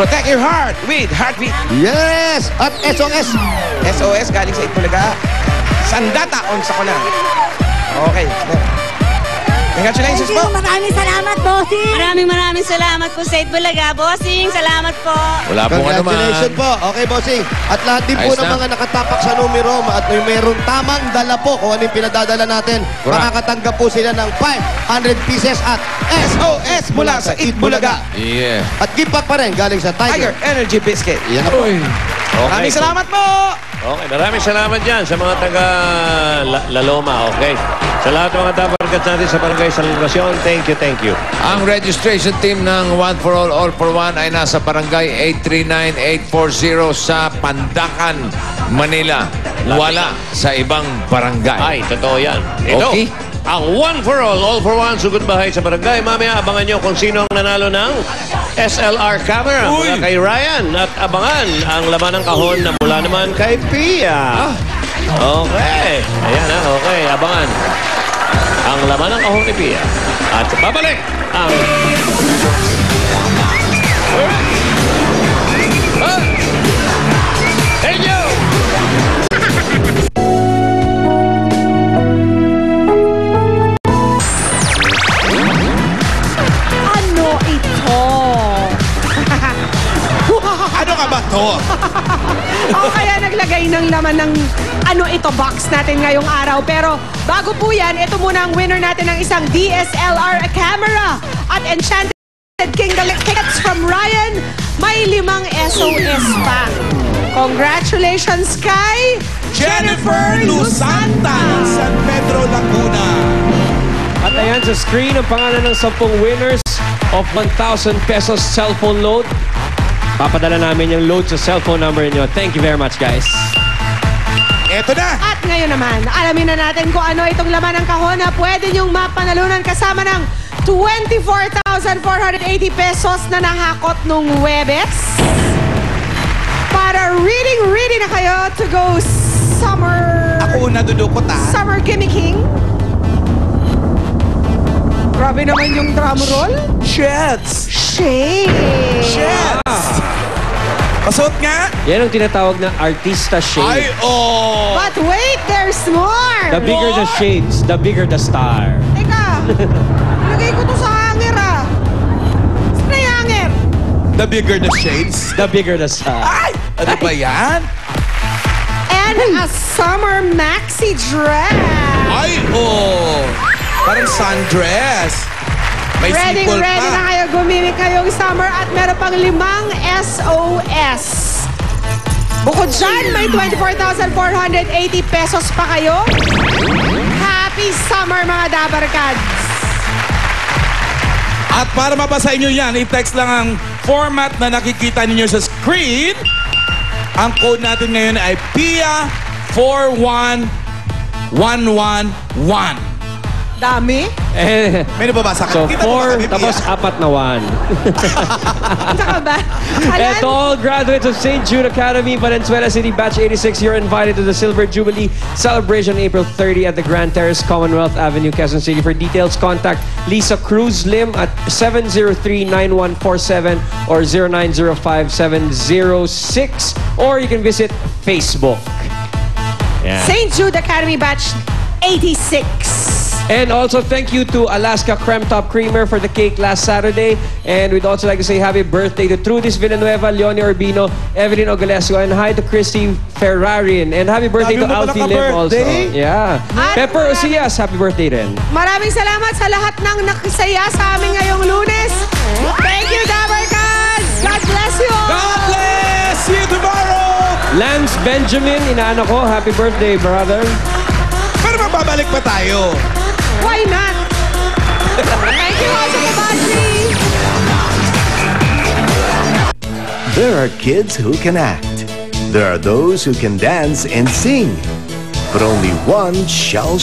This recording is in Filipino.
Protect your heart with Heartbeat. Yes! At SOS. SOS galing sa Itbulaga. Sandata on sa kuna. Okay. Congratulations po. Maraming salamat, bossing. Maraming salamat po sa Itbulaga, bossing. Salamat po. Wala po ano man. Congratulations po. Okay, bossing. At lahat din po Ayos ng na. mga nakatapak sa numero at may merong tamang dala po kung ano yung pinadadala natin. Correct. Makakatanggap po sila ng 500 pieces at SOS mula sa Itbulaga. Yeah. At gift pack pa rin galing sa Tiger Tiger. Energy Biscuit. Yan na po. Maraming salamat po. Okay, maraming salamat dyan sa mga taga Laloma, okay? Sa lahat ng mga tabarkat natin sa Barangay Salvacion, thank you. Ang registration team ng One for All for One ay nasa barangay 839-840 sa Pandacan, Manila. Wala sa ibang barangay. Ay, totoo yan. Ito, Okay. ang One for All for One, sugod bahay sa barangay. Mamaya, abangan nyo kung sino ang nanalo ng SLR camera mula kay Ryan. At abangan ang laman ng kahon na mula naman kay Pia. Okay. Ayan na, okay. Abangan ang laman ng kahon ni Pia. At babalik ang... Thank you! Ano ito? Ano ka ba to? O kaya naglagay ng laman ng ano ito box natin ngayong araw. Pero bago po yan, ito muna ang winner natin ng isang DSLR camera at Enchanted Kingdom tickets from Ryan. May 5 SOS pa. Congratulations kay Jennifer Lusanta, San Pedro, Laguna. At ayan sa screen ang pangalan ng 10 winners of 1,000 pesos cellphone load. Papadala namin yung load sa cellphone number niyo. Thank you very much, guys. Eto na. At ngayon naman, alamin na natin kung ano itong laman ng kahon na pwede niyong mapanalunan kasama ng 24,480 pesos na nahakot nung Webes. Para ready na kayo to go summer... Ako na dudukot Summer gimmicking. Grabe naman yung drum roll. Sheds. Shade. Sheds. Pasot nga. Yan ang tinatawag na artista Ay, shade. oh. But wait, there's more. The bigger the shades, the bigger the star. Teka, lagay ko to sa hanger ah. Saan na yung hanger? The bigger the shades. The bigger the star. Ay! Ano ba yan? And a summer maxi dress. Ay, oh. Parang sundress. May Ready sipol pa. na kayo. Gumimik kayong summer at meron pang 5 SOS. Bukod dyan, may 24,480 pesos pa kayo. Happy summer mga Dabarkads. At para mabasa nyo yan, i-text lang ang format na nakikita ninyo sa screen. Ang code natin ngayon ay PIA41111. Dami. Eh, May nababasa ka? so, Kita mo ba 4 kami, tapos Pia? 4 na 1. Saka ba? And to all graduates of St. Jude Academy, Valenzuela City, Batch 86, you're invited to the Silver Jubilee celebration April 30 at the Grand Terrace, Commonwealth Avenue, Quezon City. For details, contact Lisa Cruz Lim at 703-9147 or 0905-706, or you can visit Facebook. Yeah. St. Jude Academy Batch 86. And also, thank you to Alaska Creme Top Creamer for the cake last Saturday. And we'd also like to say happy birthday to Trudis Villanueva, Leonie Urbino, Evelyn Ogalesco, and hi to Christy Ferrarin. And happy birthday to Dami mo pala Alfie Lim also. ka-birthday. Yeah. At Pepper Osias, happy birthday rin. Maraming salamat sa lahat ng nakisaya sa amin ngayong Lunes. Thank you, Dabarkads! God bless you all! God bless! See you tomorrow! Lance Benjamin, inaano ko, happy birthday, brother. Pero mababalik pa tayo. Why not? Thank you also to Badri! There are kids who can act. There are those who can dance and sing. But only one shall